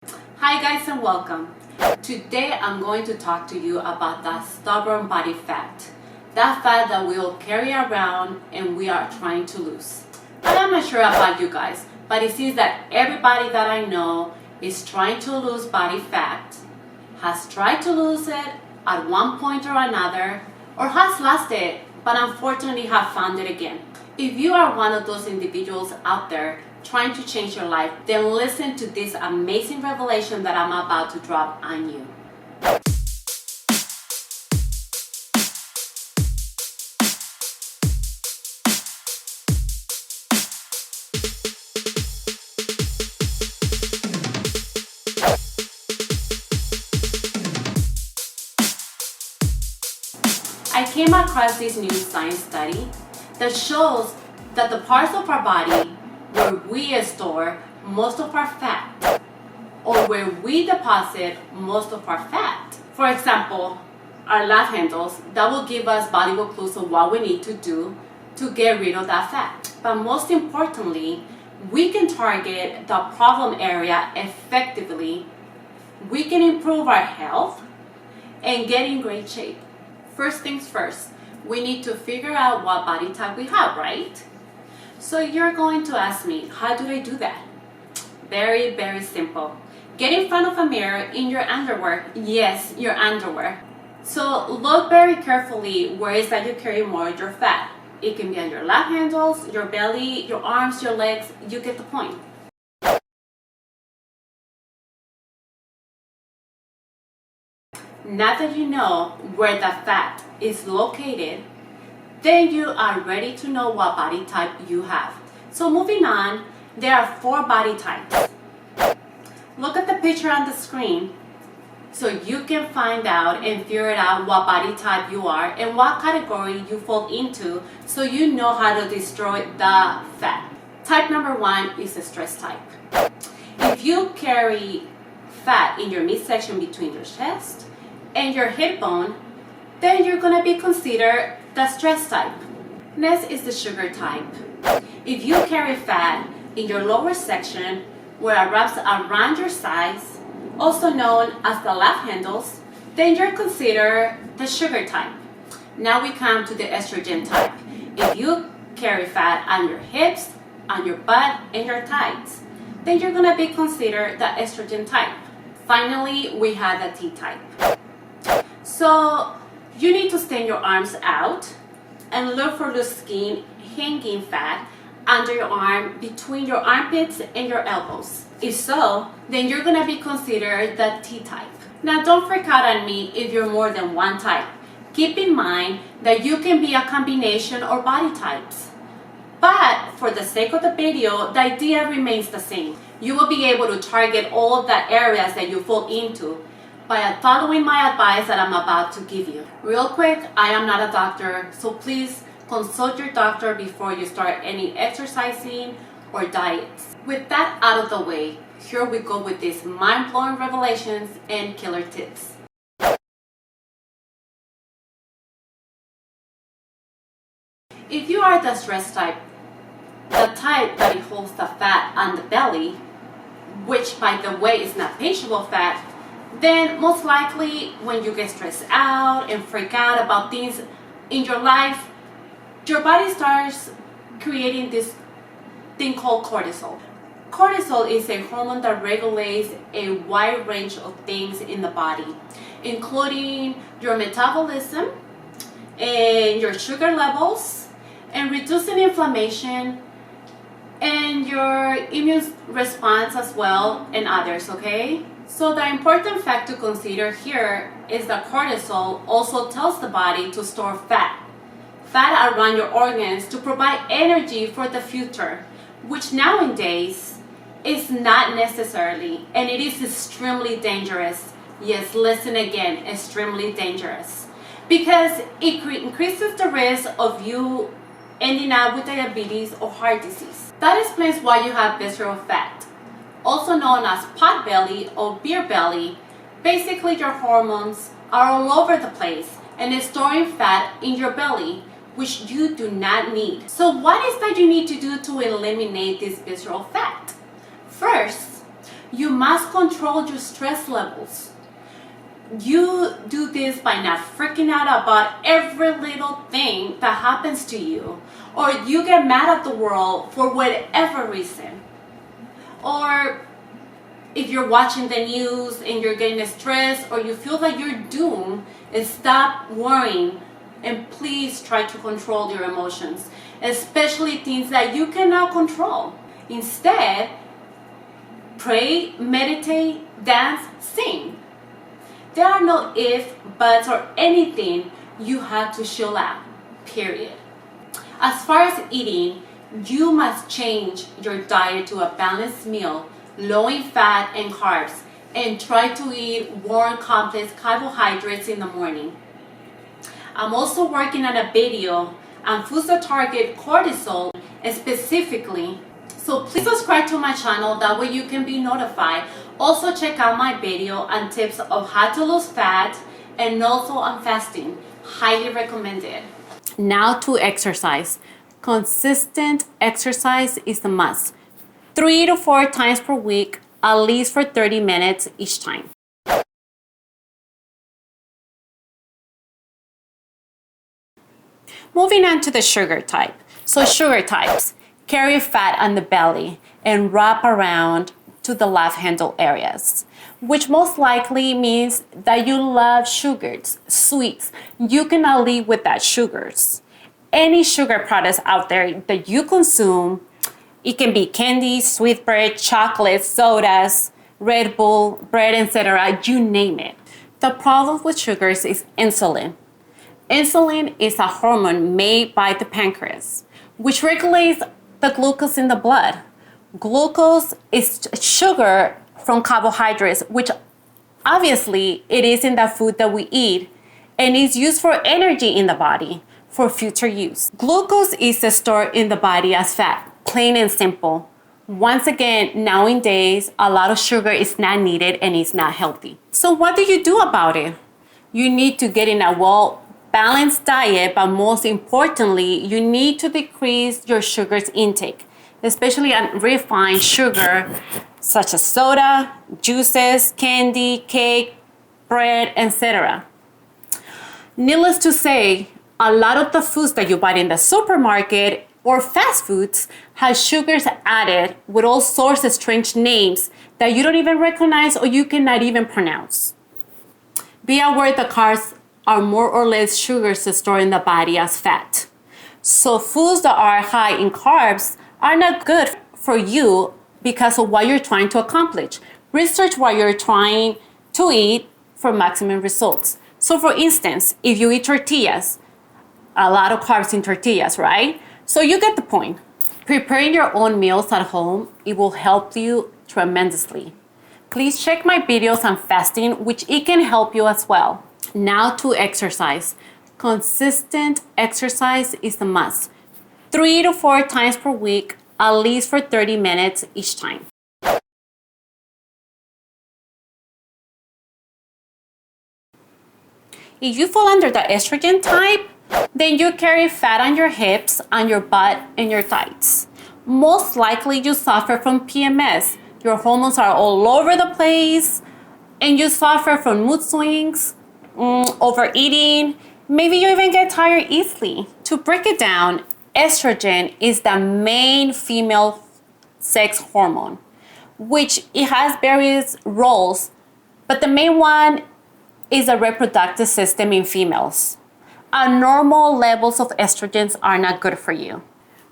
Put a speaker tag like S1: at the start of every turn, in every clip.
S1: Hi guys and welcome. Today I'm going to talk to you about that stubborn body fat. That fat that we all carry around and we are trying to lose. And I'm not sure about you guys, but it seems that everybody that I know is trying to lose body fat, has tried to lose it at one point or another, or has lost it, but unfortunately have found it again. If you are one of those individuals out there trying to change your life, then listen to this amazing revelation that I'm about to drop on you. I came across this new science study that shows that the parts of our body where we store most of our fat, or where we deposit most of our fat. For example, our love handles, that will give us valuable clues of what we need to do to get rid of that fat. But most importantly, we can target the problem area effectively. We can improve our health and get in great shape. First things first, we need to figure out what body type we have, right? So you're going to ask me, how do I do that? Very, very simple. Get in front of a mirror in your underwear. Yes, your underwear. So look very carefully where is that you carry more of your fat. It can be on your love handles, your belly, your arms, your legs. You get the point. Now that you know where the fat is located, then you are ready to know what body type you have. So moving on, there are 4 body types. Look at the picture on the screen so you can find out and figure out what body type you are and what category you fall into so you know how to destroy the fat. Type number 1 is the stress type. If you carry fat in your midsection between your chest and your hip bone, then you're going to be considered the stress type. Next is the sugar type. If you carry fat in your lower section where it wraps around your thighs, also known as the love handles, then you're considered the sugar type. Now we come to the estrogen type. If you carry fat on your hips, on your butt, and your thighs, then you're going to be considered the estrogen type. Finally, we have the T type. So you need to stand your arms out and look for loose skin, hanging fat under your arm, between your armpits and your elbows. If so, then you're gonna be considered the T type. Now don't freak out on me if you're more than one type. Keep in mind that you can be a combination or body types. But for the sake of the video, the idea remains the same. You will be able to target all the areas that you fall into by following my advice that I'm about to give you. Real quick, I am not a doctor, so please consult your doctor before you start any exercising or diets. With that out of the way, here we go with these mind-blowing revelations and killer tips. If you are the stress type, the type that it holds the fat on the belly, which by the way is not painful fat, then most likely when you get stressed out and freak out about things in your life, your body starts creating this thing called cortisol. Cortisol is a hormone that regulates a wide range of things in the body, including your metabolism and your sugar levels, and reducing inflammation and your immune response as well, and others, okay? So the important fact to consider here is that cortisol also tells the body to store fat around your organs to provide energy for the future, which nowadays is not necessarily, and it is extremely dangerous. Yes, listen again, extremely dangerous, because it increases the risk of you ending up with diabetes or heart disease. That explains why you have visceral fat, also known as pot belly or beer belly. Basically, your hormones are all over the place and is storing fat in your belly, which you do not need. So what is that you need to do to eliminate this visceral fat? First, You must control your stress levels. You do this by not freaking out about every little thing that happens to you, or you get mad at the world for whatever reason. Or if you're watching the news and you're getting stressed or you feel that you're doomed, stop worrying and please try to control your emotions, especially things that you cannot control. Instead, pray, meditate, dance, sing. There are no ifs, buts, or anything you have to chill out, period. As far as eating, you must change your diet to a balanced meal, low in fat and carbs, and try to eat warm complex carbohydrates in the morning. I'm also working on a video on foods that target cortisol specifically. So please subscribe to my channel, that way you can be notified. Also check out my video on tips of how to lose fat and also on fasting. Highly recommended. Now to exercise. Consistent exercise is a must. 3 to 4 times per week, at least for 30 minutes each time. Moving on to the sugar type. So sugar types carry fat on the belly and wrap around to the love handle areas, which most likely means that you love sugars, sweets. You cannot live without sugars. Any sugar products out there that you consume, it can be candy, sweetbread, chocolate, sodas, Red Bull, bread, etc., you name it. The problem with sugars is insulin. Insulin is a hormone made by the pancreas, which regulates the glucose in the blood. Glucose is sugar from carbohydrates, which obviously it is in the food that we eat and is used for energy in the body for future use. Glucose is stored in the body as fat, plain and simple. Once again, nowadays, a lot of sugar is not needed and is not healthy. So what do you do about it? You need to get in a well-balanced diet, but most importantly, you need to decrease your sugars intake, especially on refined sugar, such as soda, juices, candy, cake, bread, etc. Needless to say, a lot of the foods that you buy in the supermarket or fast foods has sugars added with all sorts of strange names that you don't even recognize or you cannot even pronounce. Be aware the carbs are more or less sugars stored in the body as fat. So foods that are high in carbs are not good for you because of what you're trying to accomplish. Research what you're trying to eat for maximum results. So for instance, if you eat tortillas, a lot of carbs in tortillas, right? So you get the point. Preparing your own meals at home, it will help you tremendously. Please check my videos on fasting, which it can help you as well. Now to exercise. Consistent exercise is a must. 3 to 4 times per week, at least for 30 minutes each time. If you fall under the estrogen type, then you carry fat on your hips, on your butt, and your thighs. Most likely you suffer from PMS. Your hormones are all over the place, and you suffer from mood swings, overeating. Maybe you even get tired easily. To break it down, estrogen is the main female sex hormone, which it has various roles, but the main one is the reproductive system in females. Abnormal levels of estrogens are not good for you.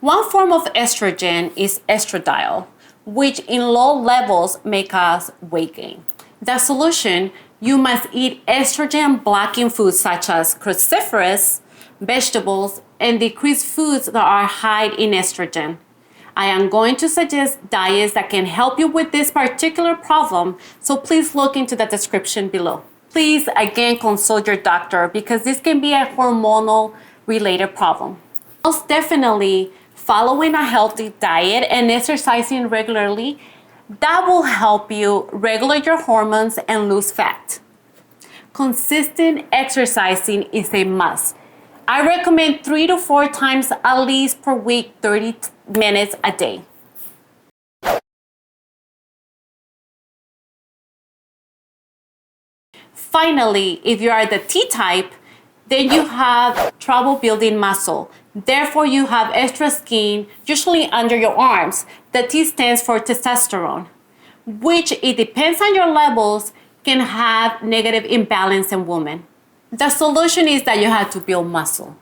S1: One form of estrogen is estradiol, which in low levels may cause weight gain. The solution, you must eat estrogen blocking foods such as cruciferous vegetables and decrease foods that are high in estrogen. I am going to suggest diets that can help you with this particular problem, so please look into the description below. Please again consult your doctor because this can be a hormonal related problem. Most definitely, following a healthy diet and exercising regularly, that will help you regulate your hormones and lose fat. Consistent exercising is a must. I recommend 3 to 4 times at least per week, 30 minutes a day. Finally, if you are the T type, then you have trouble building muscle. Therefore, you have extra skin, usually under your arms. The T stands for testosterone, which it depends on your levels, can have negative imbalance in women. The solution is that you have to build muscle.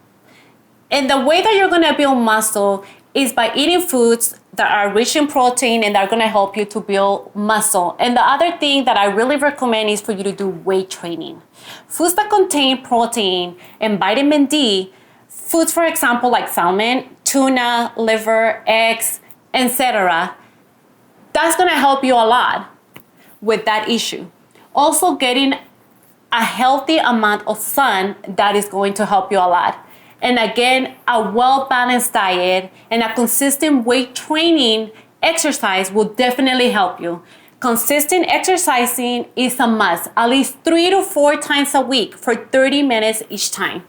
S1: And the way that you're gonna build muscle is by eating foods that are rich in protein and that are gonna help you to build muscle. And the other thing that I really recommend is for you to do weight training. Foods that contain protein and vitamin D, foods for example like salmon, tuna, liver, eggs, etc. That's gonna help you a lot with that issue. Also getting a healthy amount of sun, that is going to help you a lot. And again, a well-balanced diet and a consistent weight training exercise will definitely help you. Consistent exercising is a must, at least 3 to 4 times a week for 30 minutes each time.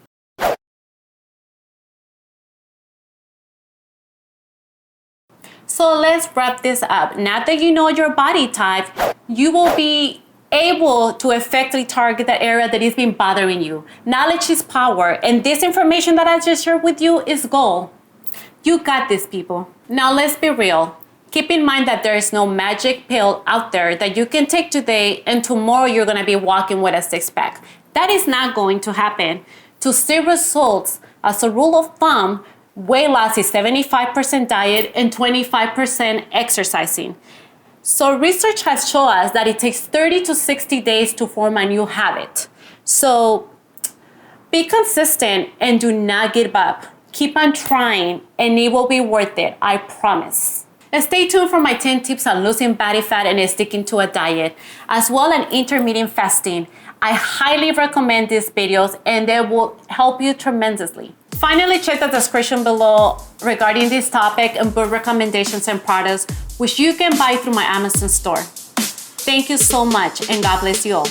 S1: So let's wrap this up. Now that you know your body type, you will be able to effectively target the area that is been bothering you. Knowledge is power, and this information that I just shared with you is gold. You got this, people. Now let's be real. Keep in mind that there is no magic pill out there that you can take today and tomorrow you're gonna be walking with a six-pack. That is not going to happen. To see results, as a rule of thumb, weight loss is 75% diet and 25% exercising. So research has shown us that it takes 30 to 60 days to form a new habit. So be consistent and do not give up. Keep on trying and it will be worth it, I promise. And stay tuned for my 10 tips on losing body fat and sticking to a diet, as well as intermittent fasting. I highly recommend these videos and they will help you tremendously. Finally, check the description below regarding this topic and book recommendations and products which you can buy through my Amazon store. Thank you so much and God bless you all.